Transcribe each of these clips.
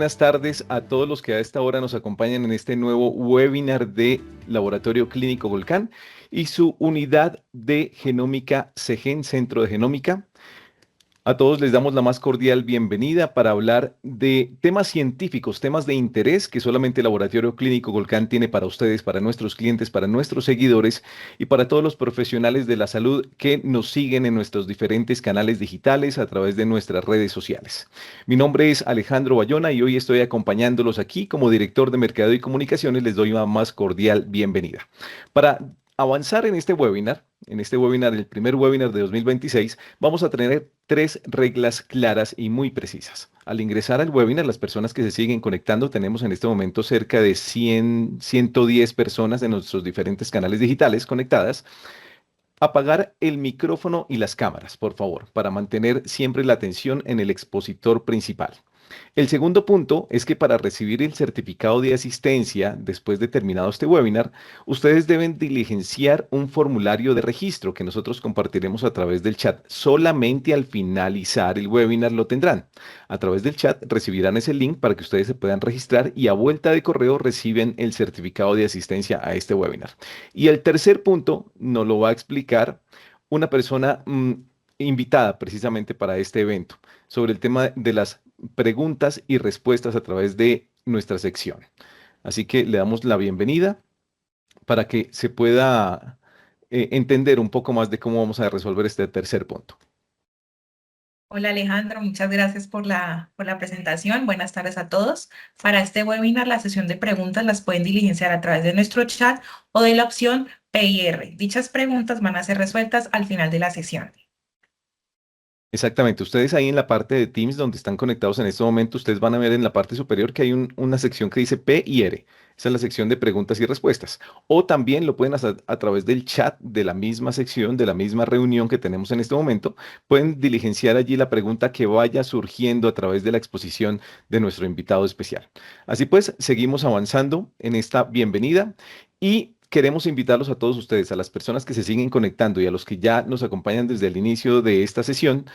buenas tardes a todos los que a esta hora nos acompañan en este nuevo webinar de Laboratorio Clínico Volcán y su unidad de genómica CEGEN, Centro de Genómica. A todos les damos la más cordial bienvenida para hablar de temas científicos, temas de interés que solamente el Laboratorio Clínico Volcán tiene para ustedes, para nuestros clientes, para nuestros seguidores y para todos los profesionales de la salud que nos siguen en nuestros diferentes canales digitales a través de nuestras redes sociales. Mi nombre es Alejandro Bayona y hoy estoy acompañándolos aquí como director de Mercado y Comunicaciones. Les doy una más cordial bienvenida. Para avanzar en este webinar, el primer webinar de 2026, vamos a tener tres reglas claras y muy precisas. Al ingresar al webinar, las personas que se siguen conectando, tenemos en este momento cerca de 110 personas en nuestros diferentes canales digitales conectadas. Apagar el micrófono y las cámaras, por favor, para mantener siempre la atención en el expositor principal. El segundo punto es que para recibir el certificado de asistencia después de terminado este webinar, ustedes deben diligenciar un formulario de registro que nosotros compartiremos a través del chat. Solamente al finalizar el webinar lo tendrán. A través del chat recibirán ese link para que ustedes se puedan registrar y a vuelta de correo reciben el certificado de asistencia a este webinar. Y el tercer punto nos lo va a explicar una persona invitada precisamente para este evento sobre el tema de las preguntas y respuestas a través de nuestra sección. Así que le damos la bienvenida para que se pueda entender un poco más de cómo vamos a resolver este tercer punto. Hola Alejandro, muchas gracias por la presentación. Buenas tardes a todos. Para este webinar, la sesión de preguntas las pueden diligenciar a través de nuestro chat o de la opción PIR. Dichas preguntas van a ser resueltas al final de la sesión. Exactamente, ustedes ahí en la parte de Teams donde están conectados en este momento, ustedes van a ver en la parte superior que hay una sección que dice P y R. Esa es la sección de preguntas y respuestas. O también lo pueden hacer a través del chat de la misma sección, de la misma reunión que tenemos en este momento. Pueden diligenciar allí la pregunta que vaya surgiendo a través de la exposición de nuestro invitado especial. Así pues, seguimos avanzando en esta bienvenida y queremos invitarlos a todos ustedes, a las personas que se siguen conectando y a los que ya nos acompañan desde el inicio de esta sesión,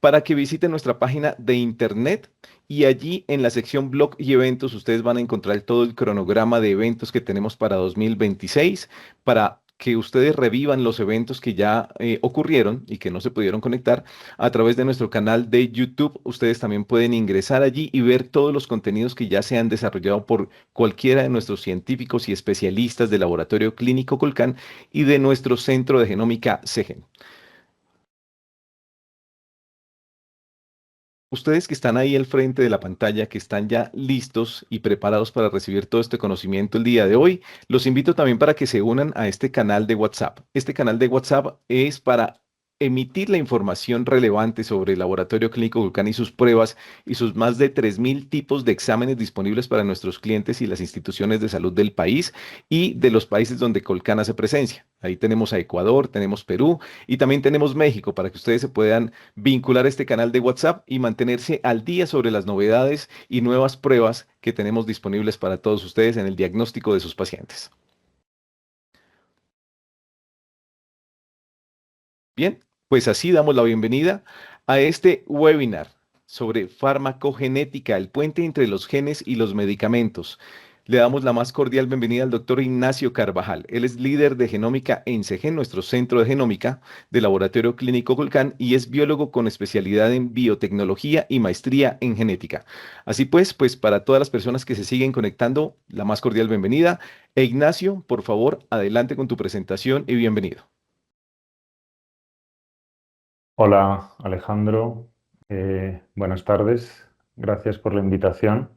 para que visiten nuestra página de internet y allí en la sección blog y eventos ustedes van a encontrar todo el cronograma de eventos que tenemos para 2026, para que ustedes revivan los eventos que ya ocurrieron y que no se pudieron conectar a través de nuestro canal de YouTube. Ustedes también pueden ingresar allí y ver todos los contenidos que ya se han desarrollado por cualquiera de nuestros científicos y especialistas del Laboratorio Clínico Colcán y de nuestro Centro de Genómica CEGEN. Ustedes que están ahí al frente de la pantalla, que están ya listos y preparados para recibir todo este conocimiento el día de hoy, los invito también para que se unan a este canal de WhatsApp. Este canal de WhatsApp es para emitir la información relevante sobre el Laboratorio Clínico Vulcán y sus pruebas y sus más de 3.000 tipos de exámenes disponibles para nuestros clientes y las instituciones de salud del país y de los países donde Colcán hace presencia. Ahí tenemos a Ecuador, tenemos Perú y también tenemos México para que ustedes se puedan vincular este canal de WhatsApp y mantenerse al día sobre las novedades y nuevas pruebas que tenemos disponibles para todos ustedes en el diagnóstico de sus pacientes. Bien, pues así damos la bienvenida a este webinar sobre farmacogenética, el puente entre los genes y los medicamentos. Le damos la más cordial bienvenida al doctor Ignacio Carvajal. Él es líder de genómica en CEGEN, nuestro centro de genómica del Laboratorio Clínico Colcán, y es biólogo con especialidad en biotecnología y maestría en genética. Así pues para todas las personas que se siguen conectando, la más cordial bienvenida. E Ignacio, por favor, adelante con tu presentación y bienvenido. Hola Alejandro, buenas tardes, gracias por la invitación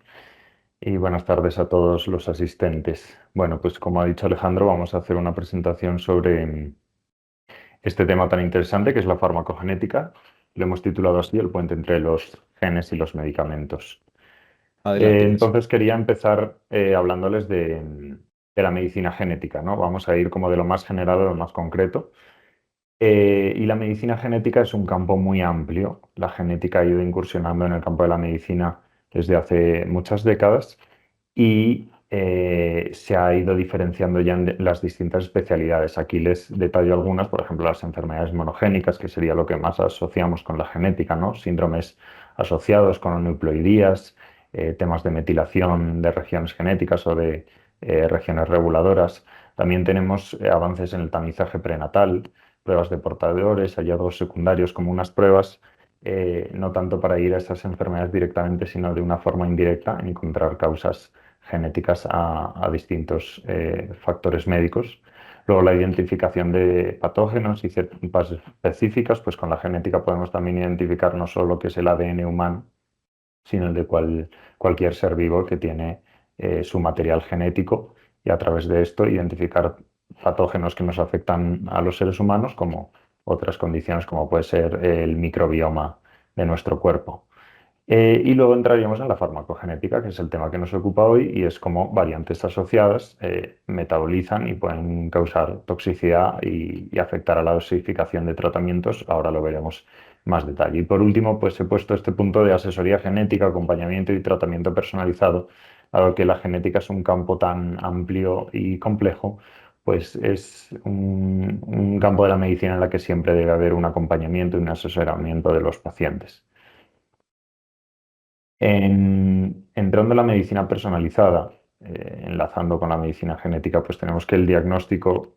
y buenas tardes a todos los asistentes. Bueno, pues como ha dicho Alejandro, vamos a hacer una presentación sobre este tema tan interesante que es la farmacogenética. Lo hemos titulado así, el puente entre los genes y los medicamentos. Adelante, Ignacio. Entonces quería empezar hablándoles de la medicina genética, ¿no? Vamos a ir como de lo más general a lo más concreto. Y la medicina genética es un campo muy amplio. La genética ha ido incursionando en el campo de la medicina desde hace muchas décadas y se ha ido diferenciando ya en las distintas especialidades. Aquí les detallo algunas, por ejemplo, las enfermedades monogénicas, que sería lo que más asociamos con la genética, ¿no? Síndromes asociados con aneuploidías, temas de metilación de regiones genéticas o de regiones reguladoras. También tenemos avances en el tamizaje prenatal, pruebas de portadores, hallazgos secundarios como unas pruebas, no tanto para ir a esas enfermedades directamente, sino de una forma indirecta, encontrar causas genéticas a distintos factores médicos. Luego la identificación de patógenos y cepas específicas, pues con la genética podemos también identificar no solo lo que es el ADN humano, sino el de cualquier ser vivo que tiene su material genético, y a través de esto identificar patógenos que nos afectan a los seres humanos, como otras condiciones como puede ser el microbioma de nuestro cuerpo. Y luego entraríamos en la farmacogenética, que es el tema que nos ocupa hoy, y es cómo variantes asociadas metabolizan y pueden causar toxicidad y afectar a la dosificación de tratamientos. Ahora lo veremos más detalle. Y por último, pues he puesto este punto de asesoría genética, acompañamiento y tratamiento personalizado. Dado que la genética es un campo tan amplio y complejo, pues es un campo de la medicina en la que siempre debe haber un acompañamiento y un asesoramiento de los pacientes. Entrando en la medicina personalizada, enlazando con la medicina genética, pues tenemos que el diagnóstico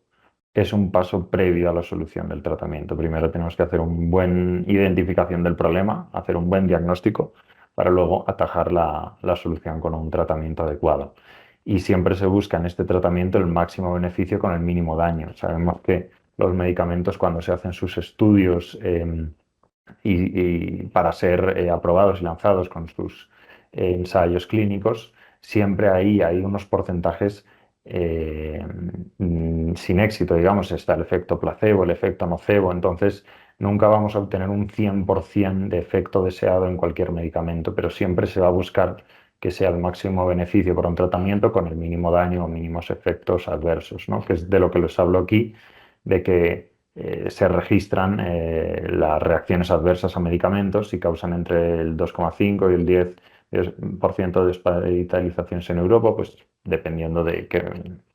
es un paso previo a la solución del tratamiento. Primero tenemos que hacer una buena identificación del problema, hacer un buen diagnóstico para luego atajar la solución con un tratamiento adecuado. Y siempre se busca en este tratamiento el máximo beneficio con el mínimo daño. Sabemos que los medicamentos, cuando se hacen sus estudios, y para ser aprobados y lanzados con sus ensayos clínicos, siempre ahí hay unos porcentajes sin éxito, digamos. Está el efecto placebo, el efecto nocebo. Entonces nunca vamos a obtener un 100% de efecto deseado en cualquier medicamento, pero siempre se va a buscar que sea el máximo beneficio por un tratamiento con el mínimo daño o mínimos efectos adversos, ¿no? Que es de lo que les hablo aquí, de que se registran las reacciones adversas a medicamentos y causan entre el 2,5 y el 10% de hospitalizaciones en Europa, pues dependiendo de qué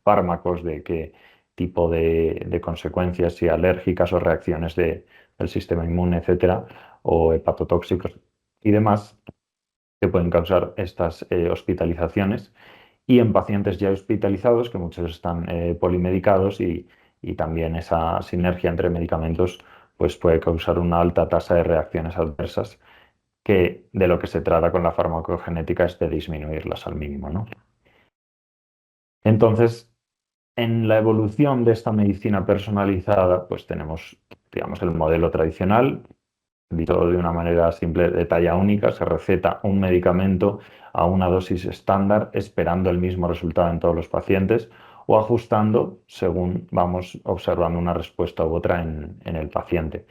fármacos, de qué tipo de consecuencias, si alérgicas o reacciones del sistema inmune, etcétera, o hepatotóxicos y demás, que pueden causar estas hospitalizaciones. Y en pacientes ya hospitalizados, que muchos están polimedicados, y también esa sinergia entre medicamentos, pues puede causar una alta tasa de reacciones adversas, que de lo que se trata con la farmacogenética es de disminuirlas al mínimo, ¿no? Entonces, en la evolución de esta medicina personalizada, pues tenemos, digamos, el modelo tradicional. Dicho de una manera simple, de talla única, se receta un medicamento a una dosis estándar, esperando el mismo resultado en todos los pacientes, o ajustando según vamos observando una respuesta u otra en el paciente.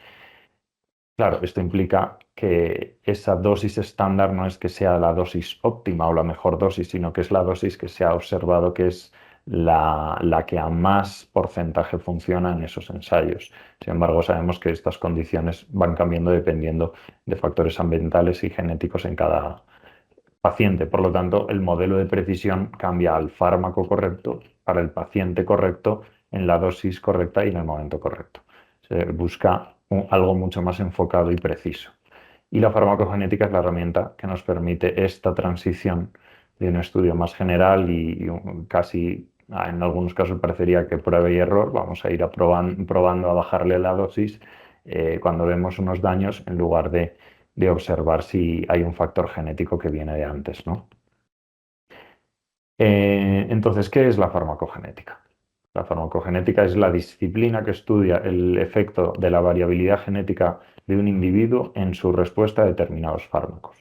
Claro, esto implica que esa dosis estándar no es que sea la dosis óptima o la mejor dosis, sino que es la dosis que se ha observado que es la que a más porcentaje funciona en esos ensayos. Sin embargo, sabemos que estas condiciones van cambiando dependiendo de factores ambientales y genéticos en cada paciente. Por lo tanto, el modelo de precisión cambia al fármaco correcto para el paciente correcto, en la dosis correcta y en el momento correcto. Se busca algo mucho más enfocado y preciso. Y la farmacogenética es la herramienta que nos permite esta transición de un estudio más general y casi, en algunos casos parecería que prueba y error. Vamos a ir probando a bajarle la dosis cuando vemos unos daños, en lugar de observar si hay un factor genético que viene de antes, ¿no? Entonces, ¿qué es la farmacogenética? La farmacogenética es la disciplina que estudia el efecto de la variabilidad genética de un individuo en su respuesta a determinados fármacos.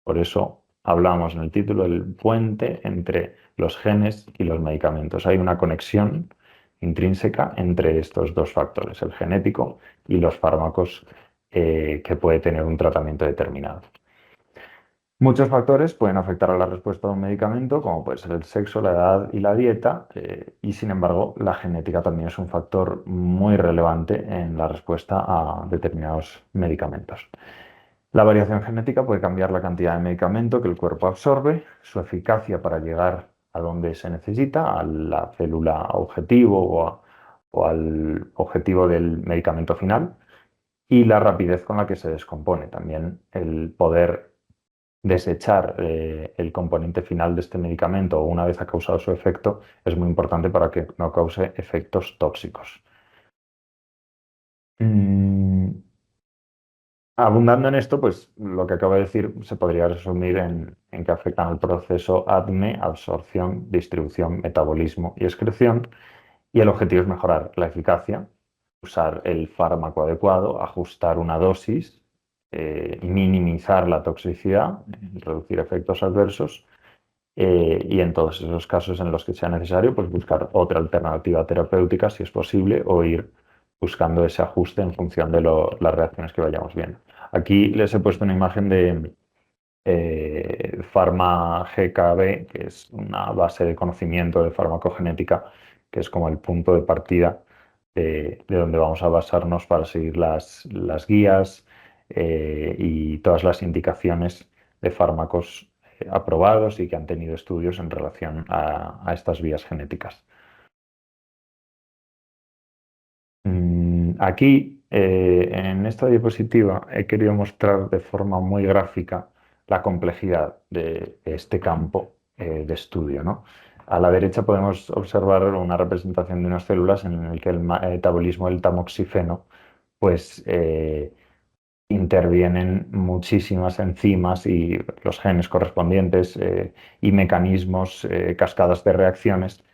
Por eso hablamos en el título del puente entre los genes y los medicamentos. Hay una conexión intrínseca entre estos dos factores, el genético y los fármacos que puede tener un tratamiento determinado. Muchos factores pueden afectar a la respuesta a un medicamento, como puede ser el sexo, la edad y la dieta, y sin embargo la genética también es un factor muy relevante en la respuesta a determinados medicamentos. La variación genética puede cambiar la cantidad de medicamento que el cuerpo absorbe, su eficacia para llegar a donde se necesita, a la célula objetivo o al objetivo del medicamento final, y la rapidez con la que se descompone. También el poder desechar el componente final de este medicamento una vez ha causado su efecto es muy importante para que no cause efectos tóxicos. Mm, Abundando en esto, pues lo que acabo de decir se podría resumir en que afectan al proceso ADME, absorción, distribución, metabolismo y excreción, y el objetivo es mejorar la eficacia, usar el fármaco adecuado, ajustar una dosis, minimizar la toxicidad, reducir efectos adversos, y en todos esos casos en los que sea necesario, pues buscar otra alternativa terapéutica si es posible o ir buscando ese ajuste en función de las reacciones que vayamos viendo. Aquí les he puesto una imagen de Pharma GKB, que es una base de conocimiento de farmacogenética, que es como el punto de partida de donde vamos a basarnos para seguir las guías y todas las indicaciones de fármacos aprobados y que han tenido estudios en relación a estas vías genéticas. Aquí, en esta diapositiva, he querido mostrar de forma muy gráfica la complejidad de este campo de estudio, ¿no? A la derecha podemos observar una representación de unas células en el que el metabolismo del tamoxifeno, pues, intervienen muchísimas enzimas y los genes correspondientes y mecanismos, cascadas de reacciones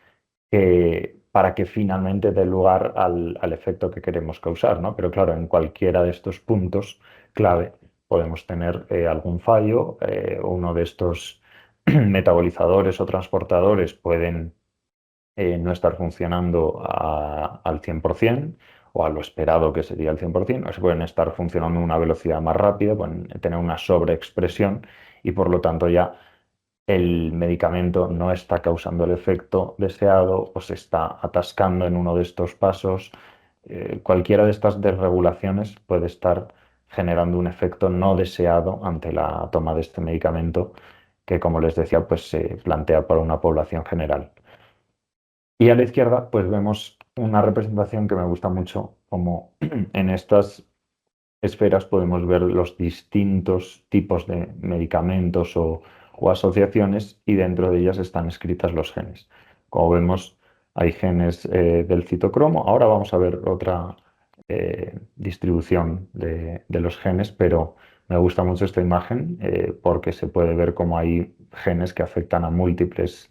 para que finalmente dé lugar al efecto que queremos causar, ¿no? Pero claro, en cualquiera de estos puntos clave podemos tener algún fallo, uno de estos metabolizadores o transportadores pueden no estar funcionando al 100% o a lo esperado que sería el 100%, o se pueden estar funcionando a una velocidad más rápida, pueden tener una sobreexpresión y por lo tanto ya el medicamento no está causando el efecto deseado o se está atascando en uno de estos pasos. Cualquiera de estas desregulaciones puede estar generando un efecto no deseado ante la toma de este medicamento que, como les decía, pues se plantea para una población general. Y a la izquierda, pues vemos una representación que me gusta mucho, como en estas esferas podemos ver los distintos tipos de medicamentos o asociaciones y dentro de ellas están escritas los genes. Como vemos, hay genes del citocromo. Ahora vamos a ver otra distribución de los genes, pero me gusta mucho esta imagen porque se puede ver cómo hay genes que afectan a múltiples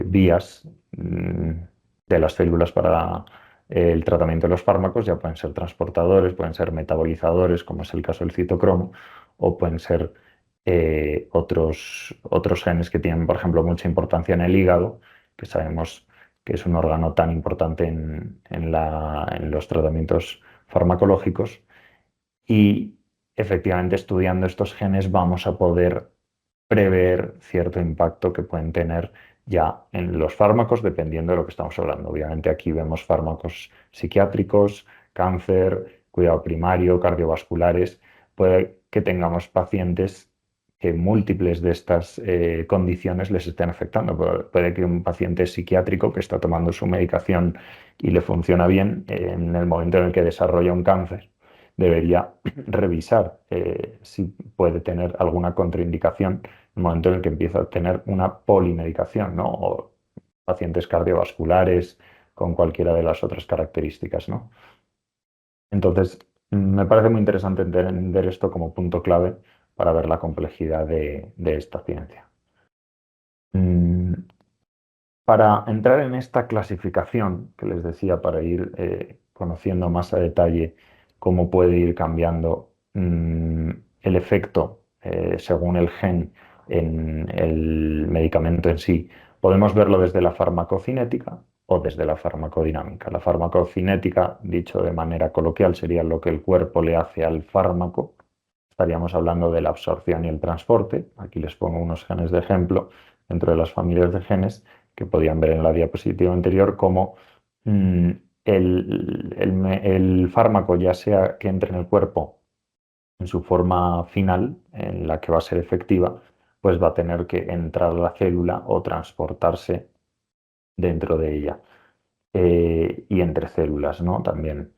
vías de las células para el tratamiento de los fármacos. Ya pueden ser transportadores, pueden ser metabolizadores, como es el caso del citocromo, o pueden ser otros genes que tienen, por ejemplo, mucha importancia en el hígado, que sabemos que es un órgano tan importante en los tratamientos farmacológicos. Y efectivamente, estudiando estos genes vamos a poder prever cierto impacto que pueden tener ya en los fármacos, dependiendo de lo que estamos hablando. Obviamente aquí vemos fármacos psiquiátricos, cáncer, cuidado primario, cardiovasculares. Puede que tengamos pacientes que múltiples de estas condiciones les estén afectando. Puede que un paciente psiquiátrico que está tomando su medicación y le funciona bien, en el momento en el que desarrolla un cáncer, debería revisar si puede tener alguna contraindicación en el momento en el que empieza a tener una polimedicación, ¿no? O pacientes cardiovasculares con cualquiera de las otras características, ¿no? Entonces, me parece muy interesante entender esto como punto clave para ver la complejidad de esta ciencia. Mm, Para entrar en esta clasificación que les decía, para ir conociendo más a detalle cómo puede ir cambiando el efecto según el gen en el medicamento en sí, podemos verlo desde la farmacocinética o desde la farmacodinámica. La farmacocinética, dicho de manera coloquial, sería lo que el cuerpo le hace al fármaco. Estaríamos hablando de la absorción y el transporte. Aquí les pongo unos genes de ejemplo dentro de las familias de genes que podían ver en la diapositiva anterior, como mm, el fármaco, ya sea que entre en el cuerpo en su forma final, en la que va a ser efectiva, pues va a tener que entrar a la célula o transportarse dentro de ella y entre células, ¿no? También.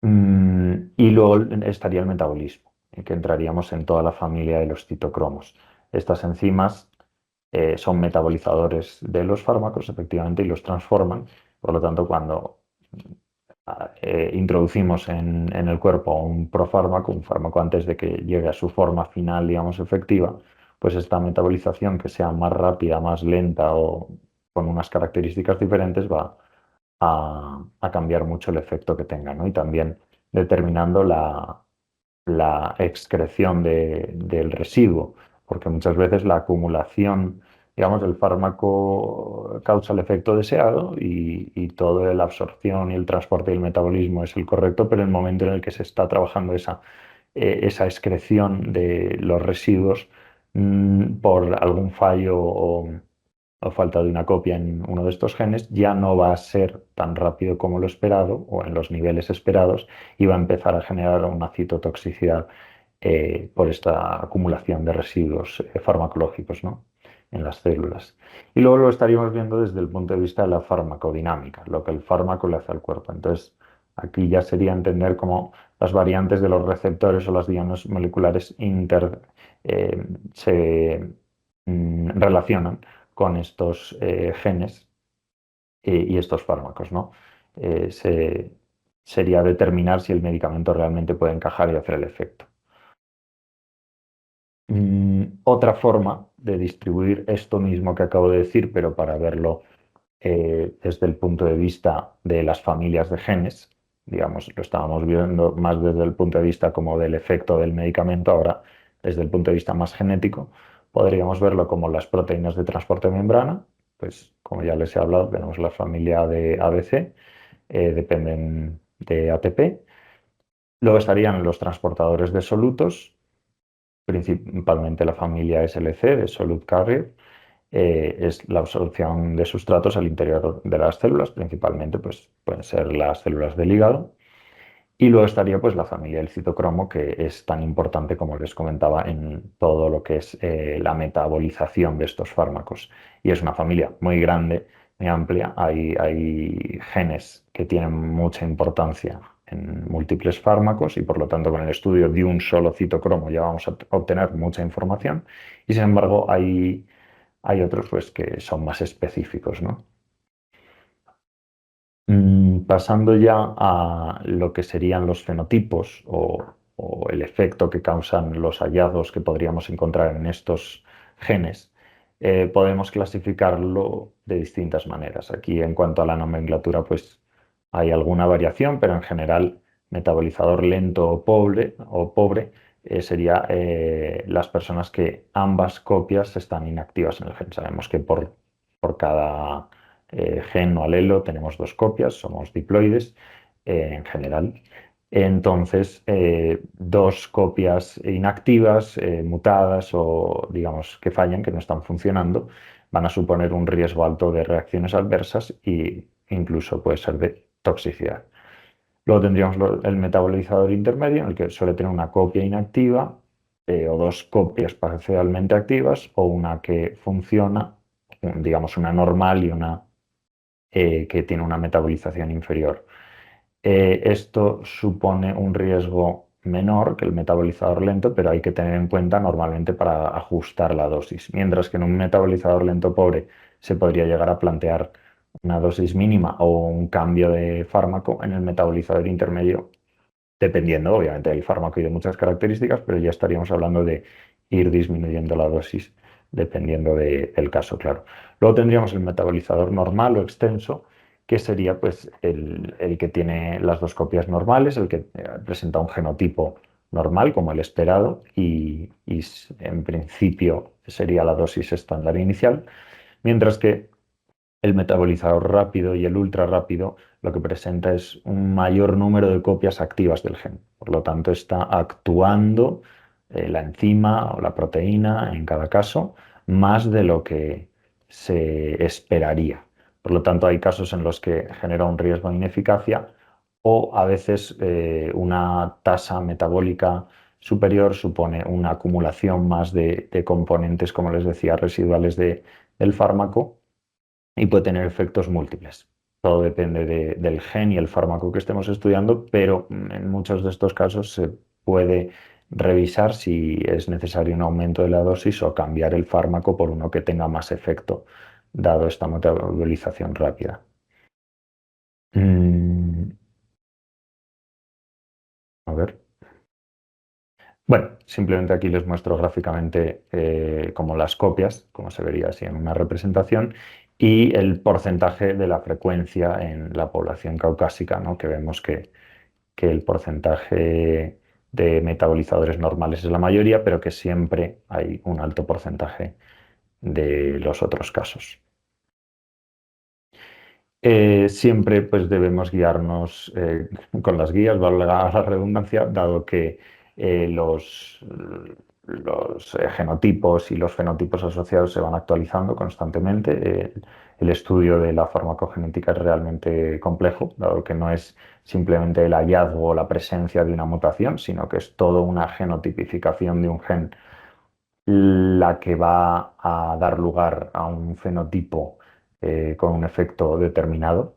Y luego estaría el metabolismo. que entraríamos en toda la familia de los citocromos. Estas enzimas son metabolizadores de los fármacos, efectivamente, y los transforman. Por lo tanto, cuando introducimos en el cuerpo un profármaco, un fármaco antes de que llegue a su forma final, digamos, efectiva, pues esta metabolización que sea más rápida, más lenta o con unas características diferentes va a cambiar mucho el efecto que tenga, ¿no? Y también determinando la excreción del residuo, porque muchas veces la acumulación, digamos, del fármaco causa el efecto deseado y toda la absorción y el transporte y el metabolismo es el correcto, pero el momento en el que se está trabajando esa excreción de los residuos por algún fallo o falta de una copia en uno de estos genes, ya no va a ser tan rápido como lo esperado o en los niveles esperados y va a empezar a generar una citotoxicidad por esta acumulación de residuos farmacológicos, ¿no? En las células. Y luego lo estaríamos viendo desde el punto de vista de la farmacodinámica, lo que el fármaco le hace al cuerpo. Entonces, aquí ya sería entender cómo las variantes de los receptores o las dianas moleculares se relacionan con estos genes y estos fármacos, ¿no? Sería determinar si el medicamento realmente puede encajar y hacer el efecto. Otra forma de distribuir esto mismo que acabo de decir, pero para verlo desde el punto de vista de las familias de genes, digamos, lo estábamos viendo más desde el punto de vista como del efecto del medicamento, ahora desde el punto de vista más genético, podríamos verlo como las proteínas de transporte de membrana, pues como ya les he hablado, tenemos la familia de ABC, dependen de ATP. Luego estarían los transportadores de solutos, principalmente la familia SLC de Solute Carrier, es la absorción de sustratos al interior de las células, principalmente pues, pueden ser las células del hígado. Y luego estaría pues, la familia del citocromo, que es tan importante como les comentaba en todo lo que es la metabolización de estos fármacos. Y es una familia muy grande, muy amplia. Hay genes que tienen mucha importancia en múltiples fármacos y por lo tanto con el estudio de un solo citocromo ya vamos a obtener mucha información. Y sin embargo hay otros pues, que son más específicos, ¿no? Pasando ya a lo que serían los fenotipos o el efecto que causan los hallazgos que podríamos encontrar en estos genes, podemos clasificarlo de distintas maneras. Aquí en cuanto a la nomenclatura, pues hay alguna variación, pero en general metabolizador lento o pobre sería las personas que ambas copias están inactivas en el gen. Sabemos que por cada gen o alelo tenemos dos copias, somos diploides en general. Entonces, dos copias inactivas, mutadas o digamos que fallan, que no están funcionando, van a suponer un riesgo alto de reacciones adversas e incluso puede ser de toxicidad. Luego tendríamos el metabolizador intermedio, en el que suele tener una copia inactiva o dos copias parcialmente activas o una que funciona, digamos una normal y una que tiene una metabolización inferior. Esto supone un riesgo menor que el metabolizador lento, pero hay que tener en cuenta normalmente para ajustar la dosis. Mientras que en un metabolizador lento pobre se podría llegar a plantear una dosis mínima o un cambio de fármaco, en el metabolizador intermedio, dependiendo obviamente del fármaco y de muchas características, pero ya estaríamos hablando de ir disminuyendo la dosis dependiendo del caso, claro. Luego tendríamos el metabolizador normal o extenso, que sería pues, el que tiene las dos copias normales, el que presenta un genotipo normal, como el esperado, y en principio sería la dosis estándar inicial, mientras que el metabolizador rápido y el ultra rápido lo que presenta es un mayor número de copias activas del gen. Por lo tanto, está actuando la enzima o la proteína en cada caso más de lo que se esperaría. Por lo tanto, hay casos en los que genera un riesgo de ineficacia o a veces una tasa metabólica superior supone una acumulación más de componentes, como les decía, residuales del fármaco y puede tener efectos múltiples. Todo depende del gen y el fármaco que estemos estudiando, pero en muchos de estos casos se puede revisar si es necesario un aumento de la dosis o cambiar el fármaco por uno que tenga más efecto, dado esta metabolización rápida. A ver. Bueno, simplemente aquí les muestro gráficamente como las copias, como se vería así en una representación, y el porcentaje de la frecuencia en la población caucásica, ¿no? Que vemos que el porcentaje de metabolizadores normales es la mayoría, pero que siempre hay un alto porcentaje de los otros casos. Siempre pues debemos guiarnos con las guías, valga la redundancia, dado que los genotipos y los fenotipos asociados se van actualizando constantemente. El estudio de la farmacogenética es realmente complejo, dado que no es simplemente el hallazgo o la presencia de una mutación, sino que es toda una genotipificación de un gen la que va a dar lugar a un fenotipo con un efecto determinado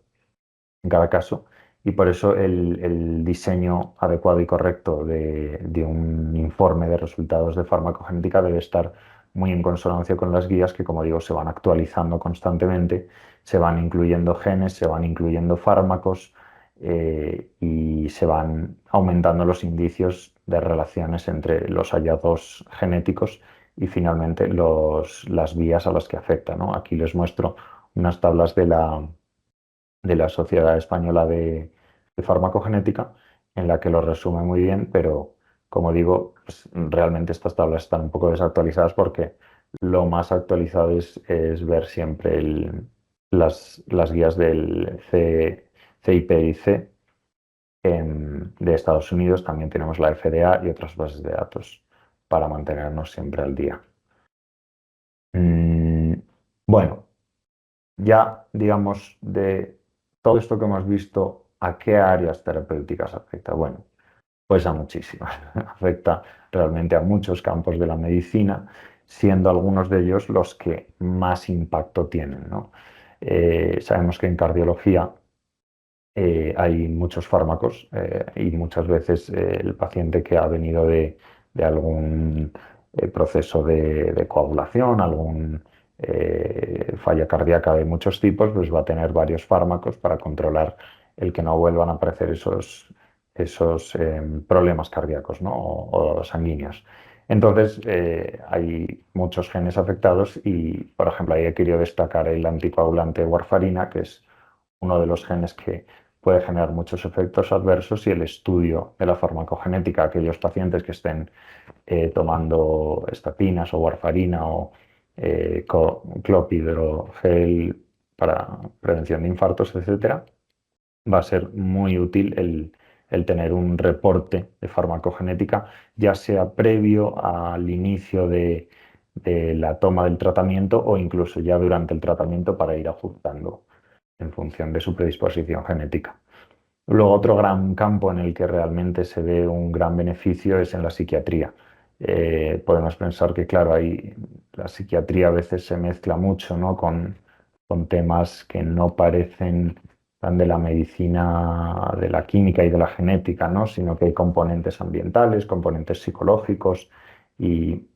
en cada caso. Y por eso el diseño adecuado y correcto de un informe de resultados de farmacogenética debe estar muy en consonancia con las guías que, como digo, se van actualizando constantemente, se van incluyendo genes, se van incluyendo fármacos y se van aumentando los indicios de relaciones entre los hallazgos genéticos y finalmente las vías a las que afecta, ¿no? Aquí les muestro unas tablas de la Sociedad Española de Farmacogenética, en la que lo resume muy bien, pero como digo, pues, realmente estas tablas están un poco desactualizadas porque lo más actualizado es ver siempre las guías del CIPIC de Estados Unidos. También tenemos la FDA y otras bases de datos para mantenernos siempre al día. Bueno, ya, digamos, de todo esto que hemos visto, ¿a qué áreas terapéuticas afecta? Bueno, pues a muchísimas. Afecta realmente a muchos campos de la medicina, siendo algunos de ellos los que más impacto tienen, ¿no? Sabemos que en cardiología hay muchos fármacos y muchas veces el paciente que ha venido de algún proceso de coagulación, algún falla cardíaca de muchos tipos, pues va a tener varios fármacos para controlar el que no vuelvan a aparecer esos problemas cardíacos, ¿no? o sanguíneos. Entonces, hay muchos genes afectados y, por ejemplo, ahí he querido destacar el anticoagulante warfarina, que es uno de los genes que puede generar muchos efectos adversos, y el estudio de la farmacogenética, aquellos pacientes que estén tomando estatinas o warfarina o clopidogrel para prevención de infartos, etcétera, va a ser muy útil el tener un reporte de farmacogenética, ya sea previo al inicio de la toma del tratamiento o incluso ya durante el tratamiento para ir ajustando en función de su predisposición genética. Luego, otro gran campo en el que realmente se ve un gran beneficio es en la psiquiatría. Podemos pensar que, claro, la psiquiatría a veces se mezcla mucho, ¿no? con temas que no parecen tan de la medicina, de la química y de la genética, ¿no? Sino que hay componentes ambientales, componentes psicológicos y,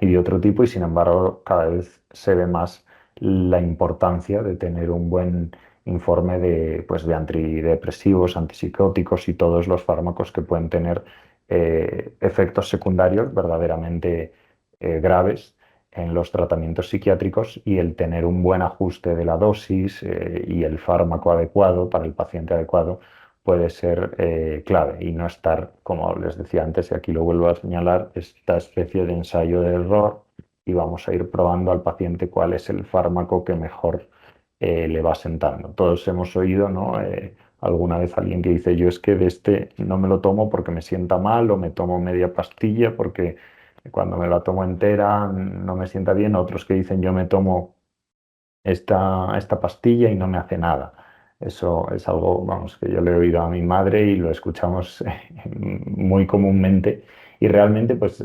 y de otro tipo, y sin embargo cada vez se ve más la importancia de tener un buen informe de antidepresivos, antipsicóticos y todos los fármacos que pueden tener efectos secundarios verdaderamente graves en los tratamientos psiquiátricos, y el tener un buen ajuste de la dosis y el fármaco adecuado para el paciente adecuado puede ser clave, y no estar, como les decía antes, y aquí lo vuelvo a señalar, esta especie de ensayo de error, y vamos a ir probando al paciente cuál es el fármaco que mejor le va sentando. Todos hemos oído, ¿no? Alguna vez alguien que dice, yo es que de este no me lo tomo porque me sienta mal, o me tomo media pastilla porque cuando me la tomo entera no me sienta bien. Otros que dicen, yo me tomo esta pastilla y no me hace nada. Eso es algo, vamos, que yo le he oído a mi madre y lo escuchamos muy comúnmente. Y realmente, pues,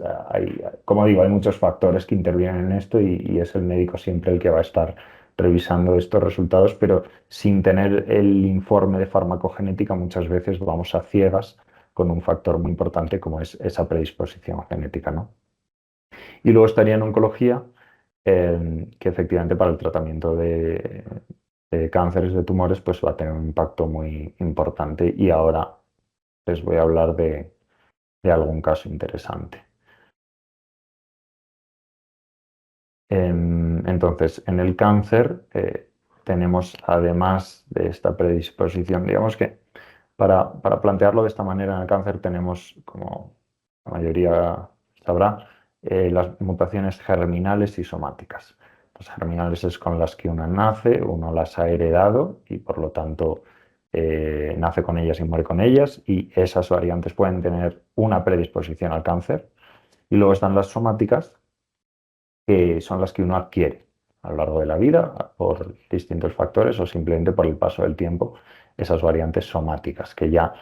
como digo, hay muchos factores que intervienen en esto, y es el médico siempre el que va a estar revisando estos resultados, pero sin tener el informe de farmacogenética muchas veces vamos a ciegas con un factor muy importante como es esa predisposición genética, ¿no? Y luego estaría en oncología, que efectivamente para el tratamiento de cánceres, de tumores, pues va a tener un impacto muy importante. Y ahora les voy a hablar de algún caso interesante. Entonces, en el cáncer tenemos, además de esta predisposición, digamos que para plantearlo de esta manera, en el cáncer tenemos, como la mayoría sabrá, las mutaciones germinales y somáticas. Las germinales es con las que uno nace, uno las ha heredado y por lo tanto nace con ellas y muere con ellas, y esas variantes pueden tener una predisposición al cáncer. Y luego están las somáticas, que son las que uno adquiere a lo largo de la vida por distintos factores o simplemente por el paso del tiempo, esas variantes somáticas que ya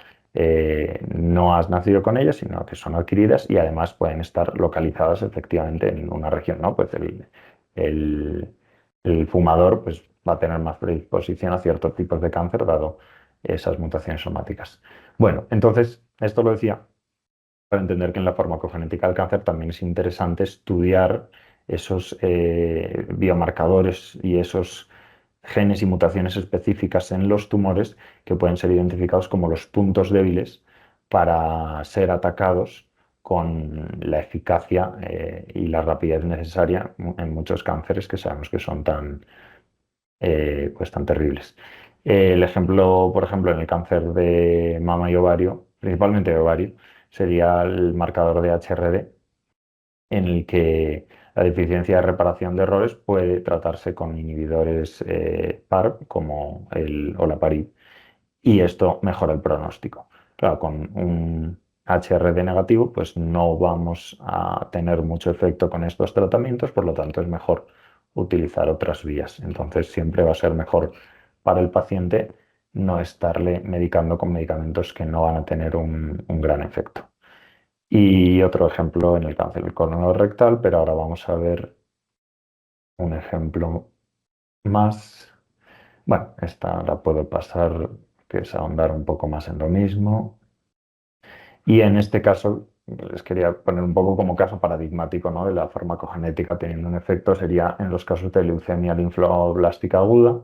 no has nacido con ellas, sino que son adquiridas y además pueden estar localizadas efectivamente en una región, ¿no? Pues el- el fumador pues, va a tener más predisposición a ciertos tipos de cáncer dado esas mutaciones somáticas. Bueno, entonces, esto lo decía para entender que en la farmacogenética del cáncer también es interesante estudiar esos biomarcadores y esos genes y mutaciones específicas en los tumores que pueden ser identificados como los puntos débiles para ser atacados con la eficacia y la rapidez necesaria en muchos cánceres que sabemos que son pues tan terribles. El ejemplo, por ejemplo, en el cáncer de mama y ovario, principalmente de ovario, sería el marcador de HRD, en el que la deficiencia de reparación de errores puede tratarse con inhibidores PARP como el olaparib, y esto mejora el pronóstico. Claro, con un HRD negativo, pues no vamos a tener mucho efecto con estos tratamientos, por lo tanto es mejor utilizar otras vías. Entonces siempre va a ser mejor para el paciente no estarle medicando con medicamentos que no van a tener un gran efecto. Y otro ejemplo en el cáncer colorectal, pero ahora vamos a ver un ejemplo más. Bueno, esta la puedo pasar, que es ahondar un poco más en lo mismo. Y en este caso, les quería poner un poco como caso paradigmático, ¿no? De la farmacogenética teniendo un efecto, sería en los casos de leucemia linfoblástica aguda,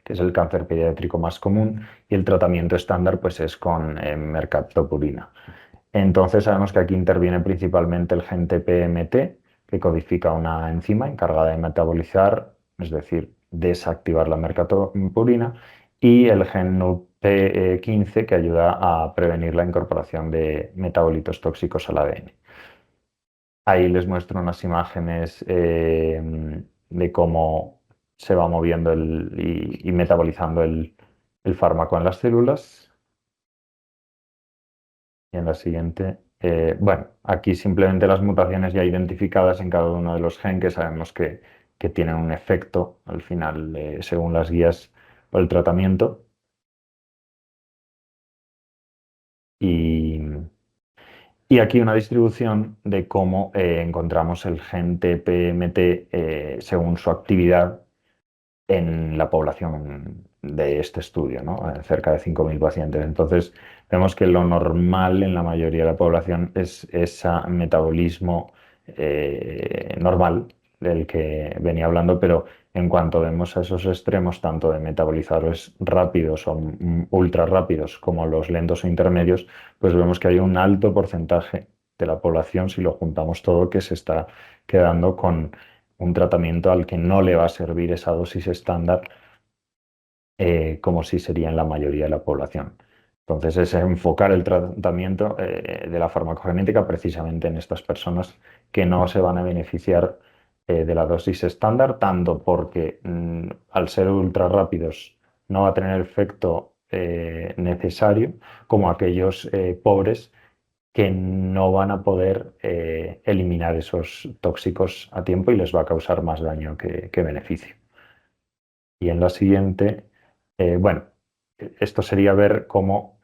que es el cáncer pediátrico más común, y el tratamiento estándar pues, es con mercaptopurina. Entonces sabemos que aquí interviene principalmente el gen TPMT, que codifica una enzima encargada de metabolizar, es decir, desactivar la mercaptopurina, y el gen NUP15, que ayuda a prevenir la incorporación de metabolitos tóxicos al ADN. Ahí les muestro unas imágenes de cómo se va moviendo y metabolizando el fármaco en las células. Y en la siguiente, bueno, aquí simplemente las mutaciones ya identificadas en cada uno de los genes que sabemos que tienen un efecto al final según las guías o el tratamiento. Y, y aquí una distribución de cómo encontramos el gen TPMT según su actividad en la población de este estudio, ¿no? Cerca de 5.000 pacientes. Entonces, vemos que lo normal en la mayoría de la población es ese metabolismo normal del que venía hablando, pero en cuanto vemos a esos extremos, tanto de metabolizadores rápidos o ultra rápidos como los lentos o intermedios, pues vemos que hay un alto porcentaje de la población, si lo juntamos todo, que se está quedando con un tratamiento al que no le va a servir esa dosis estándar como si sería en la mayoría de la población. Entonces es enfocar el tratamiento de la farmacogenética precisamente en estas personas que no se van a beneficiar de la dosis estándar, tanto porque al ser ultra rápidos no va a tener el efecto necesario, como aquellos pobres que no van a poder eliminar esos tóxicos a tiempo y les va a causar más daño que beneficio. Y en la siguiente, bueno, esto sería ver cómo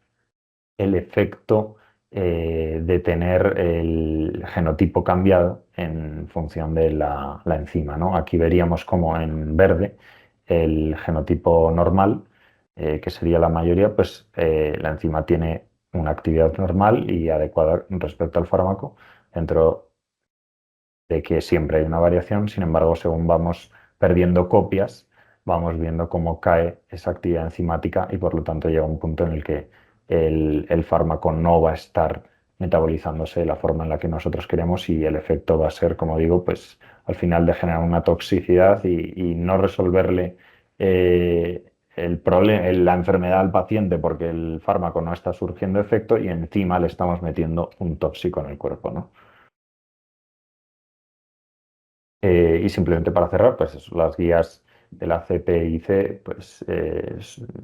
el efecto de tener el genotipo cambiado en función de la enzima, ¿no? Aquí veríamos como en verde el genotipo normal, que sería la mayoría, pues la enzima tiene una actividad normal y adecuada respecto al fármaco, dentro de que siempre hay una variación. Sin embargo, según vamos perdiendo copias, vamos viendo cómo cae esa actividad enzimática y por lo tanto llega un punto en el que el fármaco no va a estar metabolizándose de la forma en la que nosotros queremos y el efecto va a ser, como digo, pues al final de generar una toxicidad y no resolverle la enfermedad al paciente porque el fármaco no está surgiendo efecto y encima le estamos metiendo un tóxico en el cuerpo, ¿no? Y simplemente para cerrar, pues eso, las guías de la CPIC, pues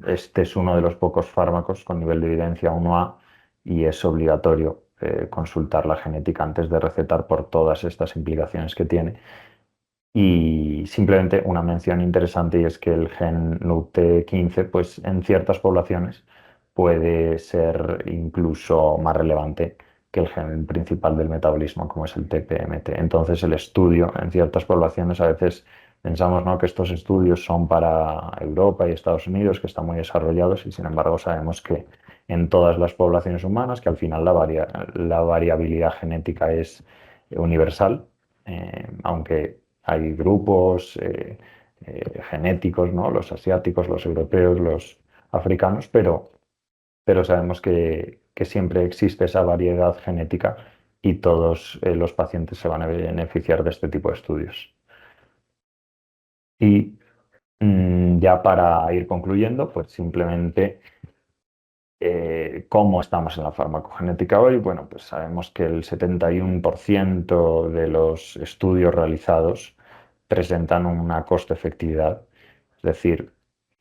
este es uno de los pocos fármacos con nivel de evidencia 1A y es obligatorio consultar la genética antes de recetar por todas estas implicaciones que tiene. Y simplemente una mención interesante y es que el gen NUT15, pues en ciertas poblaciones puede ser incluso más relevante que el gen principal del metabolismo, como es el TPMT. Entonces, el estudio en ciertas poblaciones, a veces pensamos, ¿no?, que estos estudios son para Europa y Estados Unidos, que están muy desarrollados, y sin embargo sabemos que en todas las poblaciones humanas, que al final la variabilidad genética es universal, aunque hay grupos genéticos, ¿no?, los asiáticos, los europeos, los africanos, pero sabemos que siempre existe esa variedad genética y todos los pacientes se van a beneficiar de este tipo de estudios. Y ya para ir concluyendo, pues simplemente cómo estamos en la farmacogenética hoy. Bueno, pues sabemos que el 71% de los estudios realizados presentan una coste-efectividad, es decir,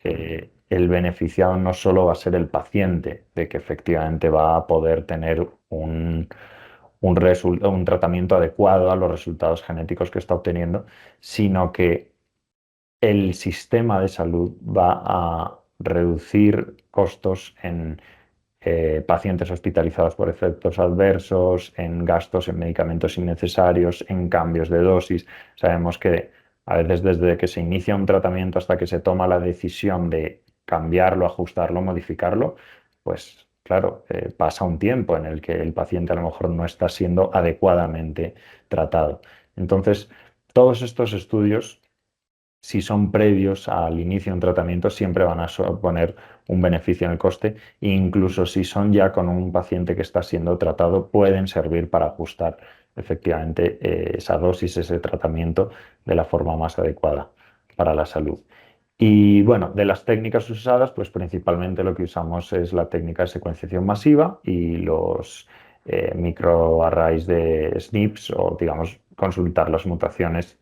el beneficiado no solo va a ser el paciente, de que efectivamente va a poder tener un tratamiento adecuado a los resultados genéticos que está obteniendo, sino que el sistema de salud va a reducir costos en pacientes hospitalizados por efectos adversos, en gastos en medicamentos innecesarios, en cambios de dosis. Sabemos que a veces desde que se inicia un tratamiento hasta que se toma la decisión de cambiarlo, ajustarlo, modificarlo, pues claro, pasa un tiempo en el que el paciente a lo mejor no está siendo adecuadamente tratado. Entonces, todos estos estudios, si son previos al inicio de un tratamiento, siempre van a suponer un beneficio en el coste, e incluso si son ya con un paciente que está siendo tratado, pueden servir para ajustar efectivamente esa dosis, ese tratamiento de la forma más adecuada para la salud. Y bueno, de las técnicas usadas, pues principalmente lo que usamos es la técnica de secuenciación masiva y los microarrays de SNPs, o digamos, consultar las mutaciones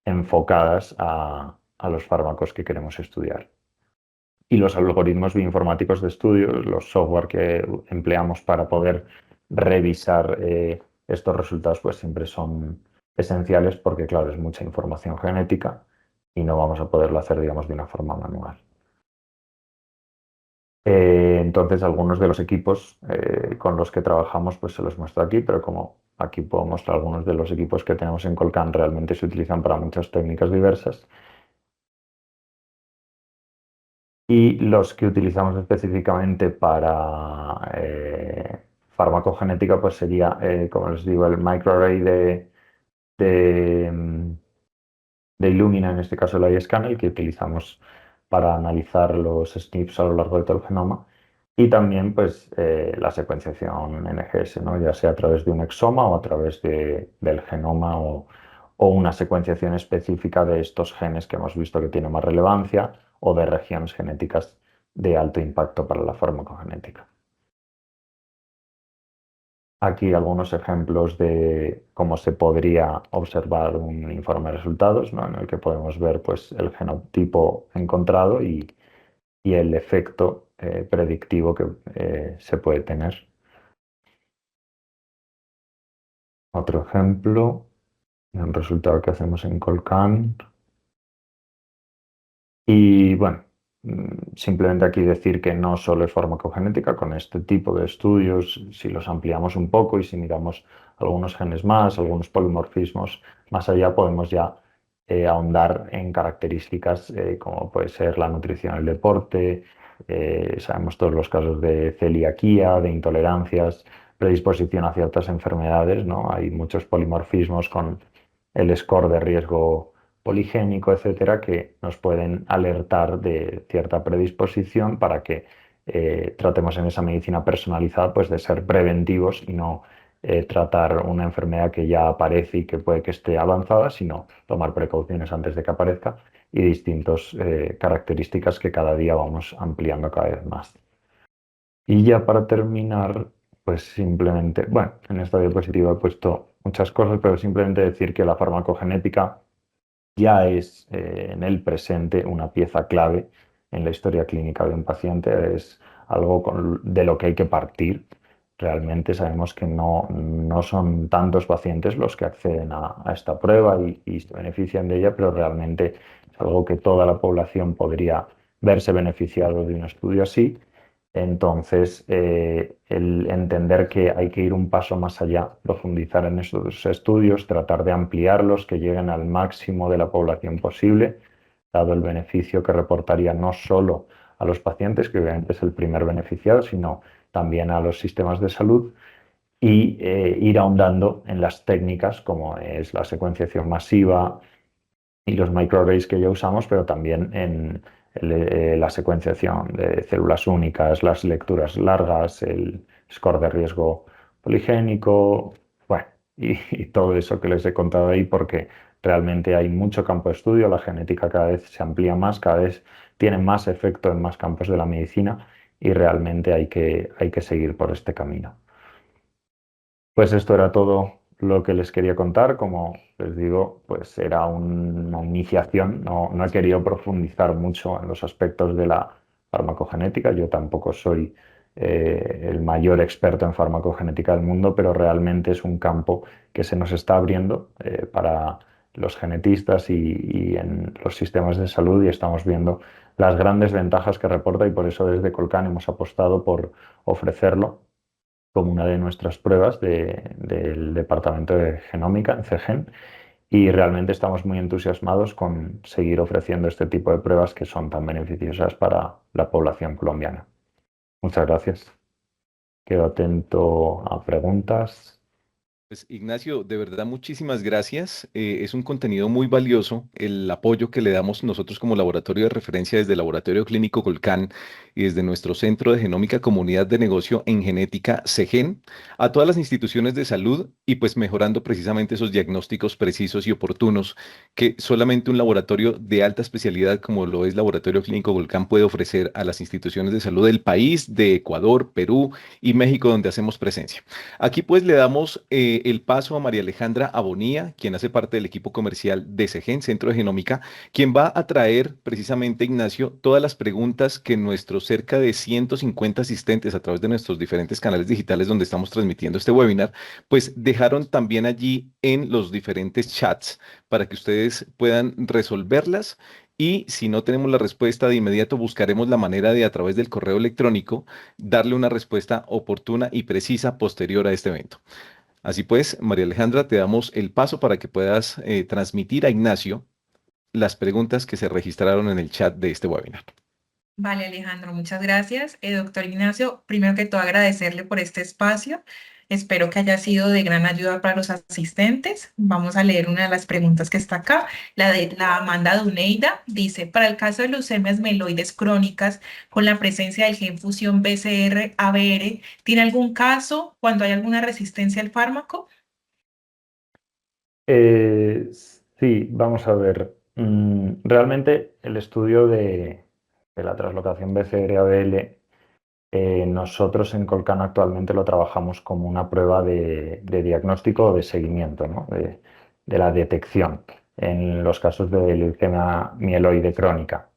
enfocadas a los fármacos que queremos estudiar. Y los algoritmos bioinformáticos de estudio, los software que empleamos para poder revisar estos resultados, pues siempre son esenciales porque, claro, es mucha información genética y no vamos a poderlo hacer, digamos, de una forma manual. Entonces, algunos de los equipos con los que trabajamos, pues se los muestro aquí, pero como aquí puedo mostrar algunos de los equipos que tenemos en Colcan, realmente se utilizan para muchas técnicas diversas. Y los que utilizamos específicamente para farmacogenética, pues sería, como les digo, el microarray de, mm, de Illumina, en este caso el iScanner, que utilizamos para analizar los SNPs a lo largo de todo el genoma. Y también pues, la secuenciación NGS, ¿no?, ya sea a través de un exoma o a través del genoma o una secuenciación específica de estos genes que hemos visto que tienen más relevancia o de regiones genéticas de alto impacto para la farmacogenética. Aquí algunos ejemplos de cómo se podría observar un informe de resultados, ¿no?, en el que podemos ver pues, el genotipo encontrado y el efecto predictivo que se puede tener. Otro ejemplo, un resultado que hacemos en Colcan. Y bueno, simplemente aquí decir que no solo es farmacogenética, con este tipo de estudios, si los ampliamos un poco y si miramos algunos genes más, algunos polimorfismos más allá, podemos ya ahondar en características como puede ser la nutrición, el deporte, Sabemos todos los casos de celiaquía, de intolerancias, predisposición a ciertas enfermedades, ¿no? Hay muchos polimorfismos con el score de riesgo poligénico, etcétera, que nos pueden alertar de cierta predisposición para que tratemos en esa medicina personalizada pues de ser preventivos y no tratar una enfermedad que ya aparece y que puede que esté avanzada, sino tomar precauciones antes de que aparezca y distintas características que cada día vamos ampliando cada vez más. Y ya para terminar, pues simplemente, bueno, en esta diapositiva he puesto muchas cosas, pero simplemente decir que la farmacogenética ya es en el presente una pieza clave en la historia clínica de un paciente, es algo de lo que hay que partir. Realmente sabemos que no son tantos pacientes los que acceden a esta prueba y se benefician de ella, pero realmente es algo que toda la población podría verse beneficiado de un estudio así. Entonces, el entender que hay que ir un paso más allá, profundizar en esos estudios, tratar de ampliarlos, que lleguen al máximo de la población posible, dado el beneficio que reportaría no solo a los pacientes, que obviamente es el primer beneficiado, sino también a los sistemas de salud, y ir ahondando en las técnicas como es la secuenciación masiva, y los microarrays que ya usamos, pero también en la secuenciación de células únicas, las lecturas largas, el score de riesgo poligénico, bueno, y todo eso que les he contado ahí, porque realmente hay mucho campo de estudio, la genética cada vez se amplía más, cada vez tiene más efecto en más campos de la medicina y realmente hay que seguir por este camino. Pues esto era todo lo que les quería contar. Como les digo, pues era una iniciación. No he querido profundizar mucho en los aspectos de la farmacogenética. Yo tampoco soy el mayor experto en farmacogenética del mundo, pero realmente es un campo que se nos está abriendo para los genetistas y en los sistemas de salud y estamos viendo las grandes ventajas que reporta y por eso desde Colcan hemos apostado por ofrecerlo como una de nuestras pruebas del Departamento de Genómica en CEGEN y realmente estamos muy entusiasmados con seguir ofreciendo este tipo de pruebas que son tan beneficiosas para la población colombiana. Muchas gracias. Quedo atento a preguntas. Pues Ignacio, de verdad muchísimas gracias. Es un contenido muy valioso el apoyo que le damos nosotros como laboratorio de referencia desde el Laboratorio Clínico Colcan y desde nuestro Centro de Genómica Comunidad de Negocio en Genética CEGEN a todas las instituciones de salud y pues mejorando precisamente esos diagnósticos precisos y oportunos que solamente un laboratorio de alta especialidad como lo es Laboratorio Clínico Colcan puede ofrecer a las instituciones de salud del país, de Ecuador, Perú y México donde hacemos presencia. Aquí pues le damos el paso a María Alejandra Abonía, quien hace parte del equipo comercial de CEGEN, Centro de Genómica, quien va a traer precisamente, Ignacio, todas las preguntas que nuestros cerca de 150 asistentes a través de nuestros diferentes canales digitales donde estamos transmitiendo este webinar, pues dejaron también allí en los diferentes chats para que ustedes puedan resolverlas. Y si no tenemos la respuesta de inmediato, buscaremos la manera de a través del correo electrónico darle una respuesta oportuna y precisa posterior a este evento. Así pues, María Alejandra, te damos el paso para que puedas transmitir a Ignacio las preguntas que se registraron en el chat de este webinar. Vale, Alejandro, muchas gracias. Doctor Ignacio, primero que todo agradecerle por este espacio. Espero que haya sido de gran ayuda para los asistentes. Vamos a leer una de las preguntas que está acá. La manda Duneida. Dice, para el caso de leucemias meloides crónicas con la presencia del gen fusión BCR-ABR, ¿tiene algún caso cuando hay alguna resistencia al fármaco? Sí, vamos a ver. Realmente el estudio de la translocación BCR-ABL, nosotros en Colcano actualmente lo trabajamos como una prueba de diagnóstico o de seguimiento, ¿no? De la detección en los casos de leucemia mieloide crónica.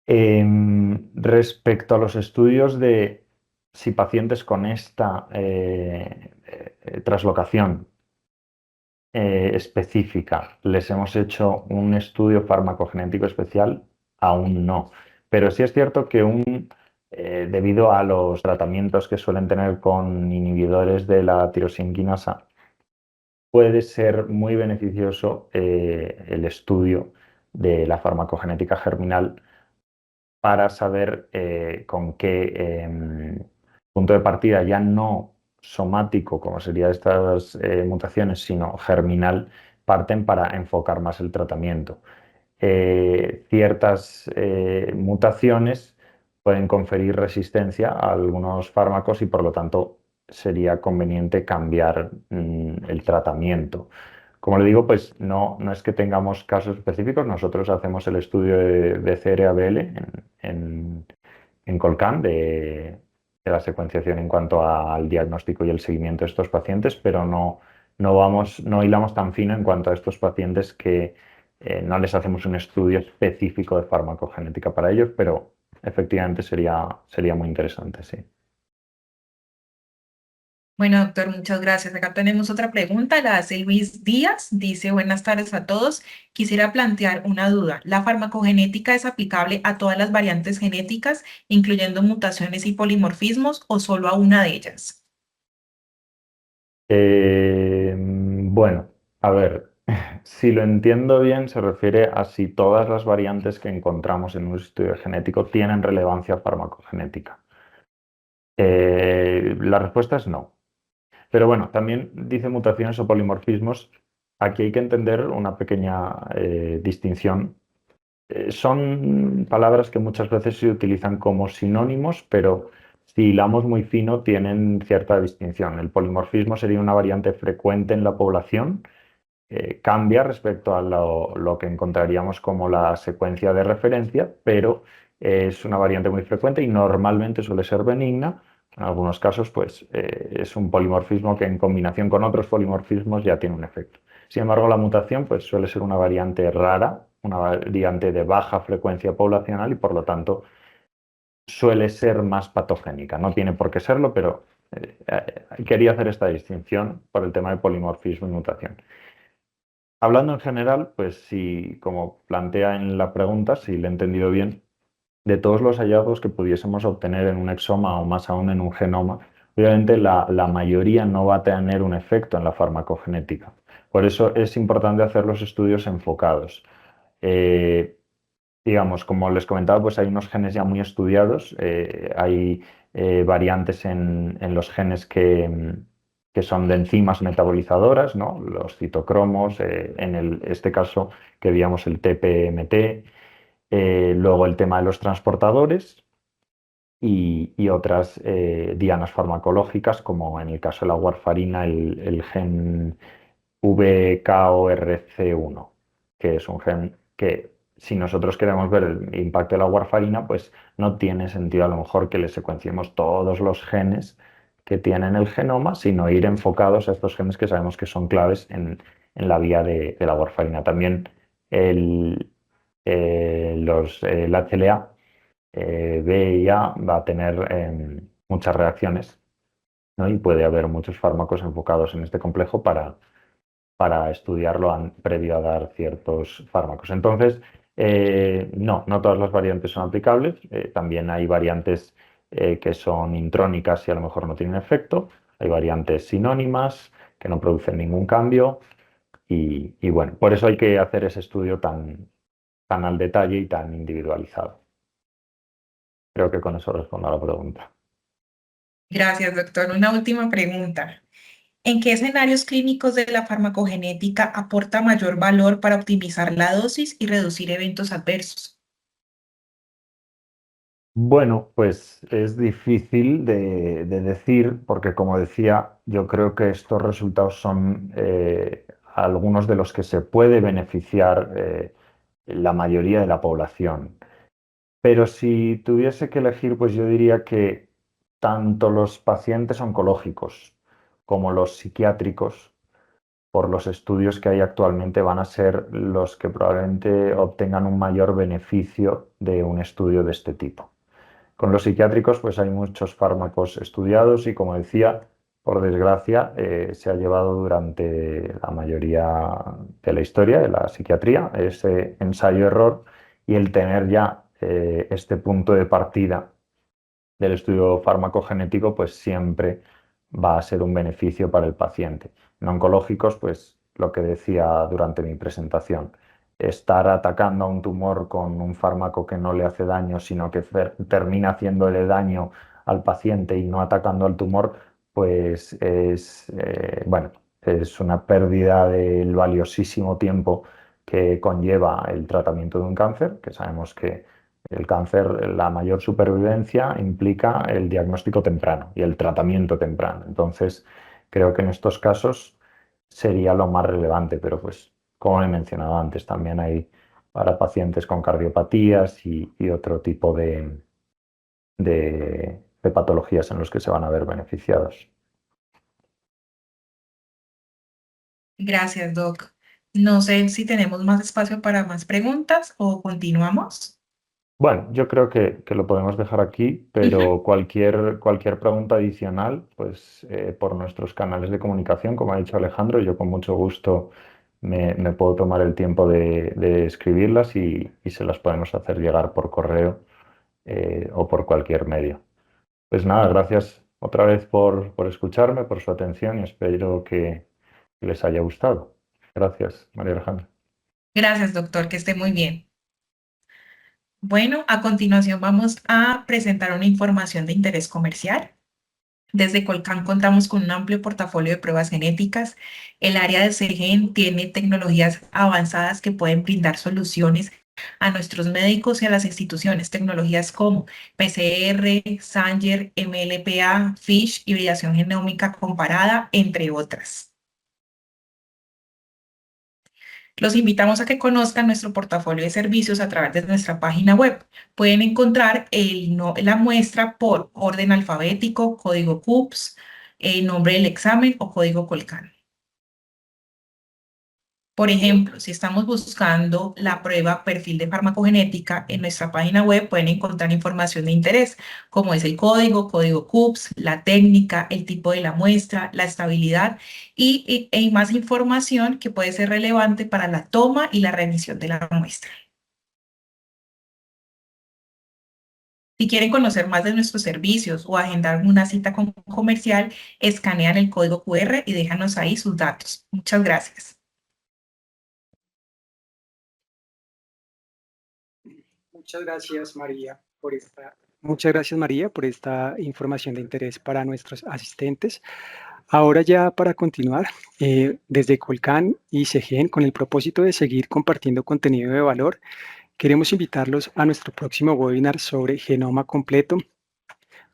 Respecto a los estudios de si pacientes con esta translocación específica les hemos hecho un estudio farmacogenético especial, aún no. Pero sí es cierto que debido a los tratamientos que suelen tener con inhibidores de la tirosinquinasa, puede ser muy beneficioso el estudio de la farmacogenética germinal para saber con qué punto de partida, ya no somático, como serían estas mutaciones, sino germinal, parten para enfocar más el tratamiento. Ciertas mutaciones pueden conferir resistencia a algunos fármacos y por lo tanto sería conveniente cambiar el tratamiento. Como le digo, pues no es que tengamos casos específicos, nosotros hacemos el estudio de CRABL en Colcan de la secuenciación en cuanto al diagnóstico y el seguimiento de estos pacientes, pero no hilamos tan fino en cuanto a estos pacientes que no les hacemos un estudio específico de farmacogenética para ellos, pero efectivamente sería muy interesante, sí. Bueno, doctor, muchas gracias. Acá tenemos otra pregunta, la hace Luis Díaz. Dice, buenas tardes a todos. Quisiera plantear una duda. ¿La farmacogenética es aplicable a todas las variantes genéticas, incluyendo mutaciones y polimorfismos, o solo a una de ellas? Bueno, a ver, si lo entiendo bien, se refiere a si todas las variantes que encontramos en un estudio genético tienen relevancia farmacogenética. La respuesta es no. Pero bueno, también dice mutaciones o polimorfismos. Aquí hay que entender una pequeña distinción. Son palabras que muchas veces se utilizan como sinónimos, pero si hilamos muy fino tienen cierta distinción. El polimorfismo sería una variante frecuente en la población, cambia respecto a lo que encontraríamos como la secuencia de referencia, pero es una variante muy frecuente y normalmente suele ser benigna. En algunos casos, pues es un polimorfismo que en combinación con otros polimorfismos ya tiene un efecto. Sin embargo, la mutación pues, suele ser una variante rara, una variante de baja frecuencia poblacional y por lo tanto suele ser más patogénica. No tiene por qué serlo, pero quería hacer esta distinción por el tema de polimorfismo y mutación. Hablando en general, pues si, como plantea en la pregunta, si le he entendido bien, de todos los hallazgos que pudiésemos obtener en un exoma o más aún en un genoma, obviamente la mayoría no va a tener un efecto en la farmacogenética. Por eso es importante hacer los estudios enfocados. Eh, digamos, como les comentaba, pues hay unos genes ya muy estudiados, hay variantes en los genes que son de enzimas metabolizadoras, ¿no? Los citocromos, este caso que veíamos el TPMT, luego el tema de los transportadores y otras dianas farmacológicas, como en el caso de la warfarina, el gen VKORC1, que es un gen que si nosotros queremos ver el impacto de la warfarina, pues no tiene sentido a lo mejor que le secuenciemos todos los genes que tienen el genoma, sino ir enfocados a estos genes que sabemos que son claves en la vía de la warfarina. También el, el HLA B y A va a tener muchas reacciones, ¿no? Y puede haber muchos fármacos enfocados en este complejo para estudiarlo previo a dar ciertos fármacos. Entonces, no todas las variantes son aplicables. También hay variantes que son intrónicas y a lo mejor no tienen efecto. Hay variantes sinónimas que no producen ningún cambio. Y bueno, por eso hay que hacer ese estudio tan al detalle y tan individualizado. Creo que con eso respondo a la pregunta. Gracias, doctor. Una última pregunta. ¿En qué escenarios clínicos de la farmacogenética aporta mayor valor para optimizar la dosis y reducir eventos adversos? Bueno, pues es difícil de decir porque, como decía, yo creo que estos resultados son algunos de los que se puede beneficiar la mayoría de la población. Pero si tuviese que elegir, pues yo diría que tanto los pacientes oncológicos como los psiquiátricos, por los estudios que hay actualmente, van a ser los que probablemente obtengan un mayor beneficio de un estudio de este tipo. Con los psiquiátricos, pues hay muchos fármacos estudiados y, como decía, por desgracia, se ha llevado durante la mayoría de la historia de la psiquiatría ese ensayo-error y el tener ya este punto de partida del estudio farmacogenético, pues siempre va a ser un beneficio para el paciente. En oncológicos, pues lo que decía durante mi presentación, estar atacando a un tumor con un fármaco que no le hace daño, sino que termina haciéndole daño al paciente y no atacando al tumor, pues bueno, es una pérdida del valiosísimo tiempo que conlleva el tratamiento de un cáncer, que sabemos que el cáncer, la mayor supervivencia implica el diagnóstico temprano y el tratamiento temprano. Entonces, creo que en estos casos sería lo más relevante, pero pues, como he mencionado antes, también hay para pacientes con cardiopatías y otro tipo de patologías en los que se van a ver beneficiados. Gracias, Doc. No sé si tenemos más espacio para más preguntas o continuamos. Bueno, yo creo que lo podemos dejar aquí, Ujú. pero cualquier pregunta adicional, pues por nuestros canales de comunicación, como ha dicho Alejandro, yo con mucho gusto me puedo tomar el tiempo de escribirlas y se las podemos hacer llegar por correo o por cualquier medio. Pues nada, gracias otra vez por escucharme, por su atención y espero que les haya gustado. Gracias, María Alejandra. Gracias, doctor, que esté muy bien. Bueno, a continuación vamos a presentar una información de interés comercial. Desde Colcan contamos con un amplio portafolio de pruebas genéticas. El área de SEGEN tiene tecnologías avanzadas que pueden brindar soluciones a nuestros médicos y a las instituciones. Tecnologías como PCR, Sanger, MLPA, FISH, hibridación genómica comparada, entre otras. Los invitamos a que conozcan nuestro portafolio de servicios a través de nuestra página web. Pueden encontrar la muestra por orden alfabético, código CUPS, nombre del examen o código Colcan. Por ejemplo, si estamos buscando la prueba perfil de farmacogenética en nuestra página web, pueden encontrar información de interés, como es el código CUPS, la técnica, el tipo de la muestra, la estabilidad y más información que puede ser relevante para la toma y la remisión de la muestra. Si quieren conocer más de nuestros servicios o agendar una cita con un comercial, escanean el código QR y déjanos ahí sus datos. Muchas gracias. Muchas gracias, María, por esta información de interés para nuestros asistentes. Ahora ya para continuar, desde Colcan y SEGEN, con el propósito de seguir compartiendo contenido de valor, queremos invitarlos a nuestro próximo webinar sobre genoma completo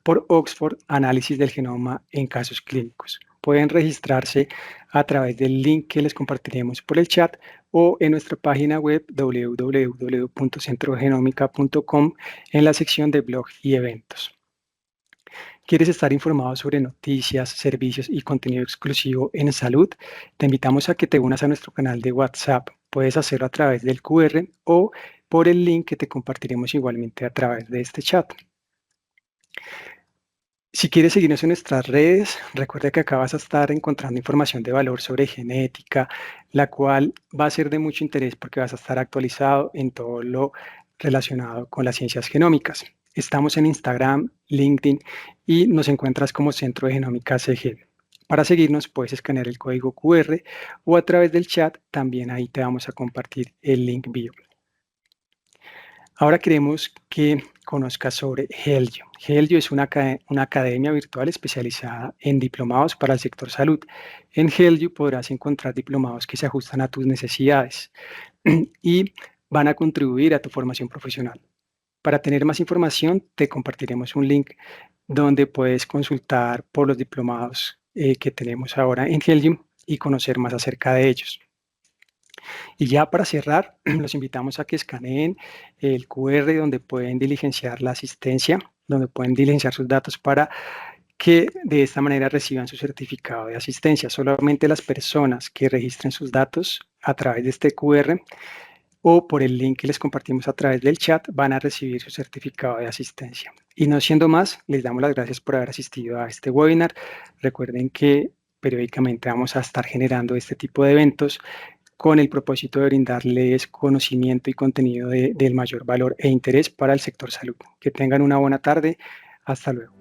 por Oxford, análisis del genoma en casos clínicos. Pueden registrarse a través del link que les compartiremos por el chat o en nuestra página web www.centrogenomica.com en la sección de blog y eventos. ¿Quieres estar informado sobre noticias, servicios y contenido exclusivo en salud? Te invitamos a que te unas a nuestro canal de WhatsApp. Puedes hacerlo a través del QR o por el link que te compartiremos igualmente a través de este chat. Si quieres seguirnos en nuestras redes, recuerda que acá vas a estar encontrando información de valor sobre genética, la cual va a ser de mucho interés porque vas a estar actualizado en todo lo relacionado con las ciencias genómicas. Estamos en Instagram, LinkedIn y nos encuentras como Centro de Genómica CG. Para seguirnos puedes escanear el código QR o a través del chat, también ahí te vamos a compartir el link bio. Ahora queremos que conozcas sobre Helio. Helio es una academia virtual especializada en diplomados para el sector salud. En Helio podrás encontrar diplomados que se ajustan a tus necesidades y van a contribuir a tu formación profesional. Para tener más información, te compartiremos un link donde puedes consultar por los diplomados que tenemos ahora en Helio y conocer más acerca de ellos. Y ya para cerrar, los invitamos a que escaneen el QR donde pueden diligenciar la asistencia, donde pueden diligenciar sus datos para que de esta manera reciban su certificado de asistencia. Solamente las personas que registren sus datos a través de este QR o por el link que les compartimos a través del chat van a recibir su certificado de asistencia. Y no siendo más, les damos las gracias por haber asistido a este webinar. Recuerden que periódicamente vamos a estar generando este tipo de eventos con el propósito de brindarles conocimiento y contenido del mayor valor e interés para el sector salud. Que tengan una buena tarde. Hasta luego.